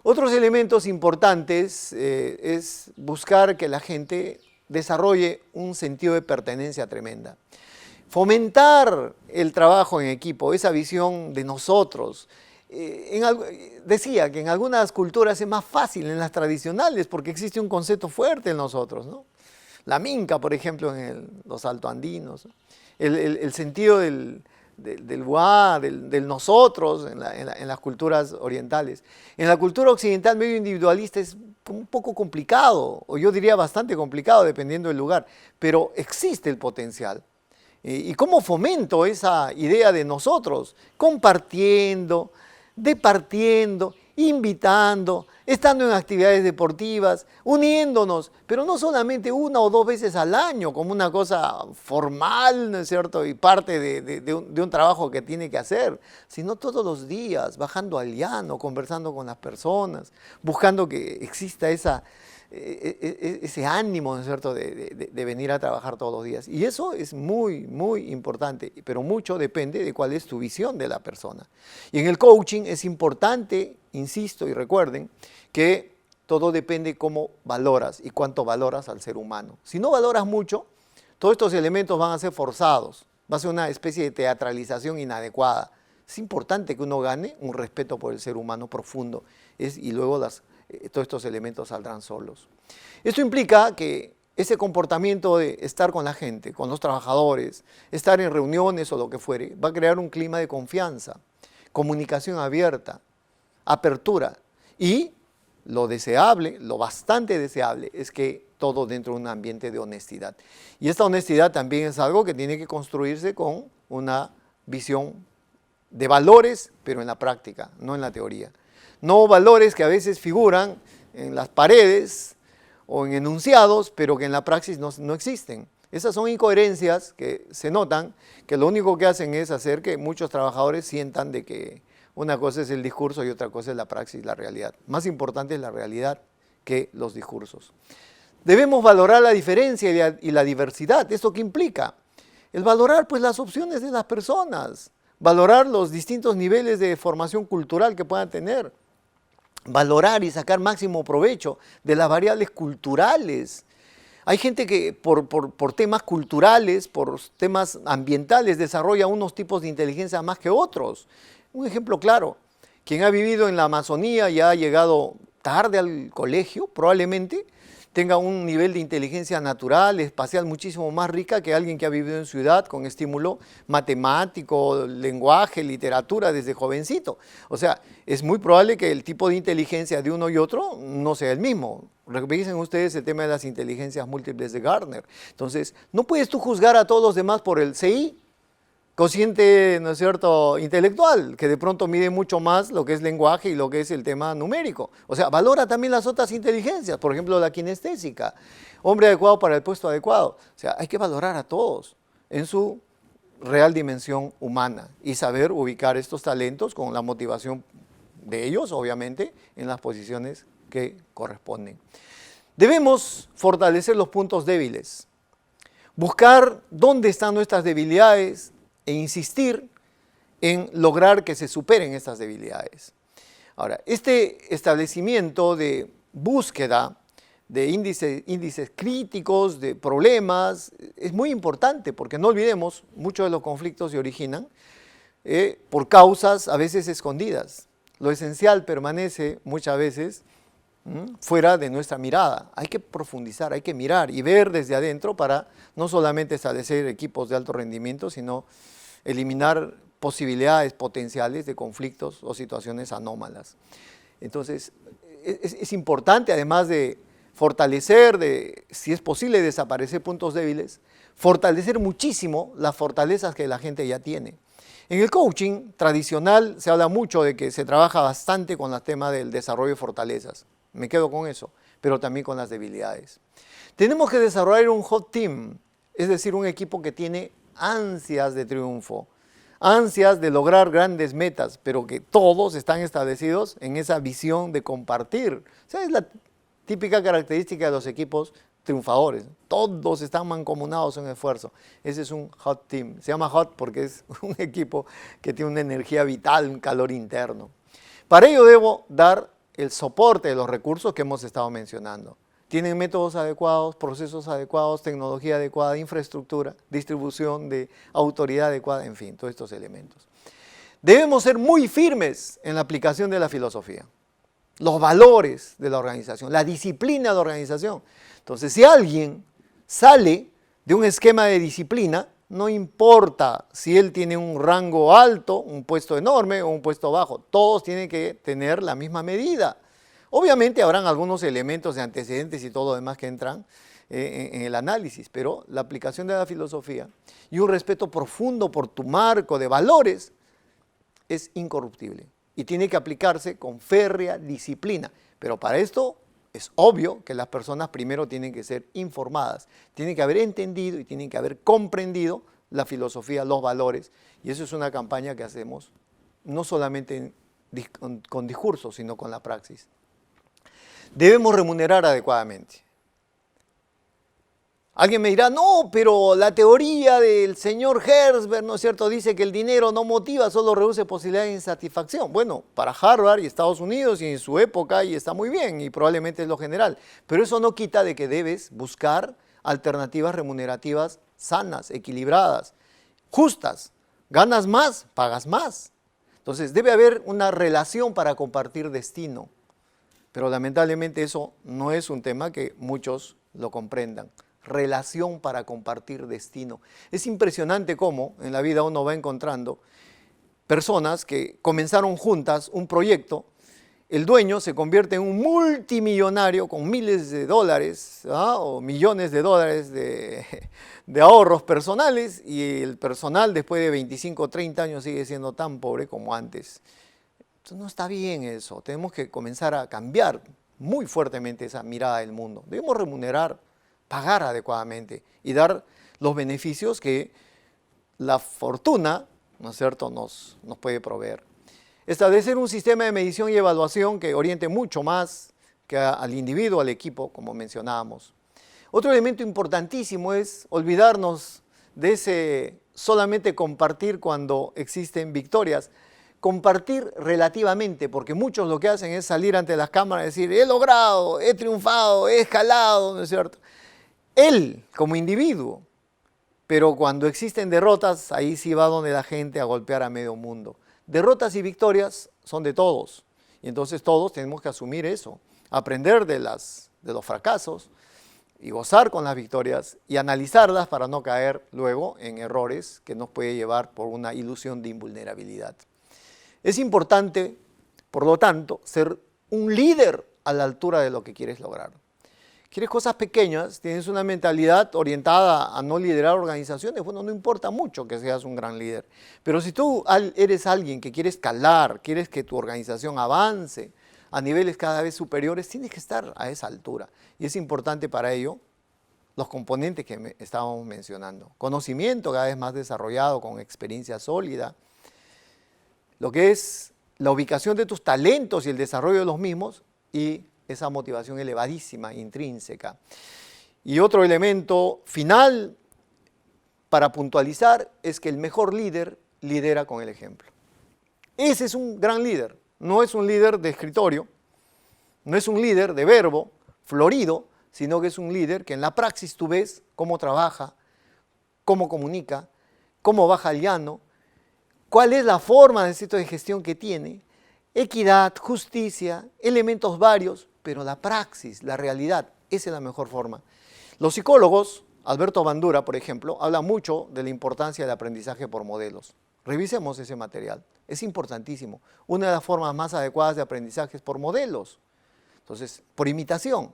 Otros elementos importantes es buscar que la gente desarrolle un sentido de pertenencia tremenda. Fomentar el trabajo en equipo, esa visión de nosotros. Decía que en algunas culturas es más fácil, en las tradicionales, porque existe un concepto fuerte en nosotros, ¿no? La minca, por ejemplo, en los altoandinos, ¿no? El sentido del wa, del nosotros en las culturas orientales. En la cultura occidental medio individualista es un poco complicado, o yo diría bastante complicado dependiendo del lugar, pero existe el potencial. ¿Y cómo fomento esa idea de nosotros? Compartiendo, departiendo, invitando, estando en actividades deportivas, uniéndonos, pero no solamente una o dos veces al año como una cosa formal, ¿no es cierto? Y parte de un trabajo que tiene que hacer, sino todos los días, bajando al llano, conversando con las personas, buscando que exista ese ánimo, ¿no es cierto?, de venir a trabajar todos los días. Y eso es muy, muy importante, pero mucho depende de cuál es tu visión de la persona. Y en el coaching es importante, insisto y recuerden, que todo depende cómo valoras y cuánto valoras al ser humano. Si no valoras mucho, todos estos elementos van a ser forzados, va a ser una especie de teatralización inadecuada. Es importante que uno gane un respeto por el ser humano profundo y luego todos estos elementos saldrán solos. Esto implica que ese comportamiento de estar con la gente, con los trabajadores, estar en reuniones o lo que fuere, va a crear un clima de confianza, comunicación abierta, apertura. Y lo deseable, lo bastante deseable, es que todo dentro de un ambiente de honestidad. Y esta honestidad también es algo que tiene que construirse con una visión de valores, pero en la práctica, no en la teoría. No valores que a veces figuran en las paredes o en enunciados, pero que en la praxis no existen. Esas son incoherencias que se notan, que lo único que hacen es hacer que muchos trabajadores sientan de que una cosa es el discurso y otra cosa es la praxis, la realidad. Más importante es la realidad que los discursos. Debemos valorar la diferencia y la diversidad. ¿Esto qué implica? El valorar pues las opciones de las personas, valorar los distintos niveles de formación cultural que puedan tener, valorar y sacar máximo provecho de las variables culturales. Hay gente que por temas culturales, por temas ambientales, desarrolla unos tipos de inteligencia más que otros. Un ejemplo claro, quien ha vivido en la Amazonía y ha llegado tarde al colegio, probablemente tenga un nivel de inteligencia natural, espacial muchísimo más rica que alguien que ha vivido en ciudad con estímulo matemático, lenguaje, literatura desde jovencito. O sea, es muy probable que el tipo de inteligencia de uno y otro no sea el mismo. Revisen ustedes el tema de las inteligencias múltiples de Gardner. Entonces, no puedes tú juzgar a todos los demás por el CI, cociente, ¿no es cierto?, intelectual, que de pronto mide mucho más lo que es lenguaje y lo que es el tema numérico. O sea, valora también las otras inteligencias, por ejemplo, la kinestésica, hombre adecuado para el puesto adecuado. O sea, hay que valorar a todos en su real dimensión humana y saber ubicar estos talentos con la motivación de ellos, obviamente, en las posiciones que corresponden. Debemos fortalecer los puntos débiles, buscar dónde están nuestras debilidades, e insistir en lograr que se superen estas debilidades. Ahora, este establecimiento de búsqueda de índices críticos, de problemas, es muy importante porque no olvidemos, muchos de los conflictos se originan por causas a veces escondidas. Lo esencial permanece muchas veces fuera de nuestra mirada. Hay que profundizar, hay que mirar y ver desde adentro para no solamente establecer equipos de alto rendimiento, sino eliminar posibilidades potenciales de conflictos o situaciones anómalas. Entonces, es importante, además de fortalecer, si es posible, desaparecer puntos débiles, fortalecer muchísimo las fortalezas que la gente ya tiene. En el coaching tradicional se habla mucho de que se trabaja bastante con el tema del desarrollo de fortalezas. Me quedo con eso, pero también con las debilidades. Tenemos que desarrollar un hot team, es decir, un equipo que tiene ansias de triunfo, ansias de lograr grandes metas, pero que todos están establecidos en esa visión de compartir. O sea, es la típica característica de los equipos triunfadores. Todos están mancomunados en esfuerzo. Ese es un hot team. Se llama hot porque es un equipo que tiene una energía vital, un calor interno. Para ello debo dar el soporte de los recursos que hemos estado mencionando. Tienen métodos adecuados, procesos adecuados, tecnología adecuada, infraestructura, distribución de autoridad adecuada, en fin, todos estos elementos. Debemos ser muy firmes en la aplicación de la filosofía, los valores de la organización, la disciplina de la organización. Entonces, si alguien sale de un esquema de disciplina, no importa si él tiene un rango alto, un puesto enorme o un puesto bajo, todos tienen que tener la misma medida. Obviamente habrán algunos elementos de antecedentes y todo lo demás que entran en el análisis, pero la aplicación de la filosofía y un respeto profundo por tu marco de valores es incorruptible y tiene que aplicarse con férrea disciplina. Pero para esto es obvio que las personas primero tienen que ser informadas, tienen que haber entendido y tienen que haber comprendido la filosofía, los valores, y eso es una campaña que hacemos no solamente con discursos, sino con la praxis. Debemos remunerar adecuadamente. Alguien me dirá, no, pero la teoría del señor Herzberg, ¿no es cierto?, dice que el dinero no motiva, solo reduce posibilidades de insatisfacción. Bueno, para Harvard y Estados Unidos y en su época y está muy bien y probablemente es lo general, pero eso no quita de que debes buscar alternativas remunerativas sanas, equilibradas, justas. Ganas más, pagas más. Entonces debe haber una relación para compartir destino, pero lamentablemente eso no es un tema que muchos lo comprendan. Relación para compartir destino. Es impresionante cómo en la vida uno va encontrando personas que comenzaron juntas un proyecto, el dueño se convierte en un multimillonario con miles de dólares o millones de dólares de ahorros personales y el personal después de 25 o 30 años sigue siendo tan pobre como antes. Entonces no está bien eso, tenemos que comenzar a cambiar muy fuertemente esa mirada del mundo. Debemos remunerar, pagar adecuadamente y dar los beneficios que la fortuna, ¿no es cierto?, nos puede proveer. Establecer un sistema de medición y evaluación que oriente mucho más que al individuo, al equipo, como mencionábamos. Otro elemento importantísimo es olvidarnos de ese solamente compartir cuando existen victorias. Compartir relativamente, porque muchos lo que hacen es salir ante las cámaras y decir, he logrado, he triunfado, he escalado, ¿no es cierto?, él como individuo, pero cuando existen derrotas, ahí sí va donde la gente a golpear a medio mundo. Derrotas y victorias son de todos, y entonces todos tenemos que asumir eso, aprender de los fracasos y gozar con las victorias y analizarlas para no caer luego en errores que nos puede llevar por una ilusión de invulnerabilidad. Es importante, por lo tanto, ser un líder a la altura de lo que quieres lograr. ¿Quieres cosas pequeñas? ¿Tienes una mentalidad orientada a no liderar organizaciones? Bueno, no importa mucho que seas un gran líder. Pero si tú eres alguien que quiere escalar, quieres que tu organización avance a niveles cada vez superiores, tienes que estar a esa altura. Y es importante para ello los componentes que estábamos mencionando. Conocimiento cada vez más desarrollado, con experiencia sólida. Lo que es la ubicación de tus talentos y el desarrollo de los mismos y esa motivación elevadísima, intrínseca. Y otro elemento final para puntualizar es que el mejor líder lidera con el ejemplo. Ese es un gran líder, no es un líder de escritorio, no es un líder de verbo florido, sino que es un líder que en la praxis tú ves cómo trabaja, cómo comunica, cómo baja al llano, cuál es la forma de gestión que tiene, equidad, justicia, elementos varios, pero la praxis, la realidad, esa es la mejor forma. Los psicólogos, Alberto Bandura, por ejemplo, habla mucho de la importancia del aprendizaje por modelos. Revisemos ese material, es importantísimo. Una de las formas más adecuadas de aprendizaje es por modelos. Entonces, por imitación,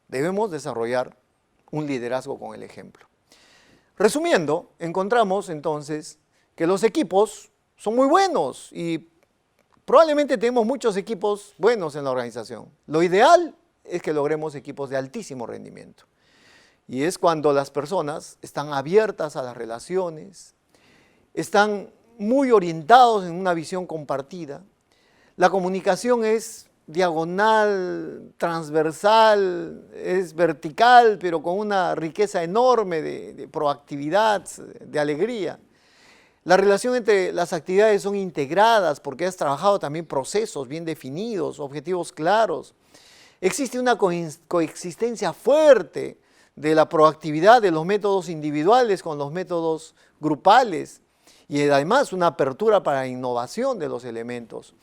debemos desarrollar un liderazgo con el ejemplo. Resumiendo, encontramos entonces que los equipos son muy buenos y probablemente tenemos muchos equipos buenos en la organización. Lo ideal es que logremos equipos de altísimo rendimiento. Y es cuando las personas están abiertas a las relaciones, están muy orientados en una visión compartida. La comunicación es diagonal, transversal, es vertical, pero con una riqueza enorme de proactividad, de alegría. La relación entre las actividades son integradas porque has trabajado también procesos bien definidos, objetivos claros. Existe una coexistencia fuerte de la proactividad de los métodos individuales con los métodos grupales y además una apertura para la innovación de los elementos.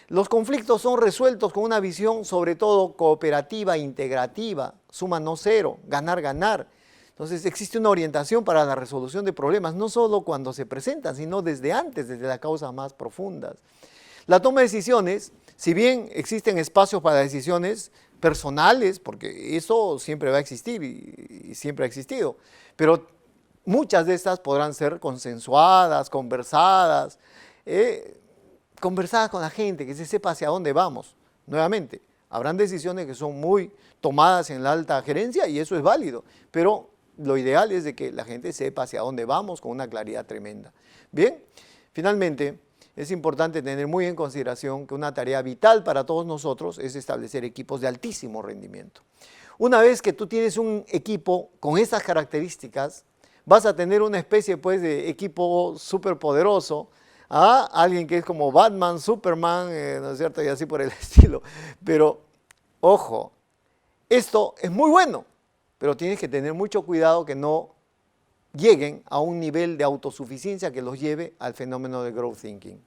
Los conflictos son resueltos con una visión sobre todo cooperativa, integrativa, suma no cero, ganar, ganar. Entonces existe una orientación para la resolución de problemas, no solo cuando se presentan, sino desde antes, desde las causas más profundas. La toma de decisiones, si bien existen espacios para decisiones personales, porque eso siempre va a existir y siempre ha existido, pero muchas de estas podrán ser consensuadas, conversadas con la gente, que se sepa hacia dónde vamos. Nuevamente, habrán decisiones que son muy tomadas en la alta gerencia y eso es válido, pero lo ideal es de que la gente sepa hacia dónde vamos con una claridad tremenda. Bien, finalmente, es importante tener muy en consideración que una tarea vital para todos nosotros es establecer equipos de altísimo rendimiento. Una vez que tú tienes un equipo con estas características, vas a tener una especie pues, de equipo súper poderoso, alguien que es como Batman, Superman, ¿no es cierto? Y así por el estilo. Pero, ojo, esto es muy bueno, pero tienes que tener mucho cuidado que no lleguen a un nivel de autosuficiencia que los lleve al fenómeno de growth thinking.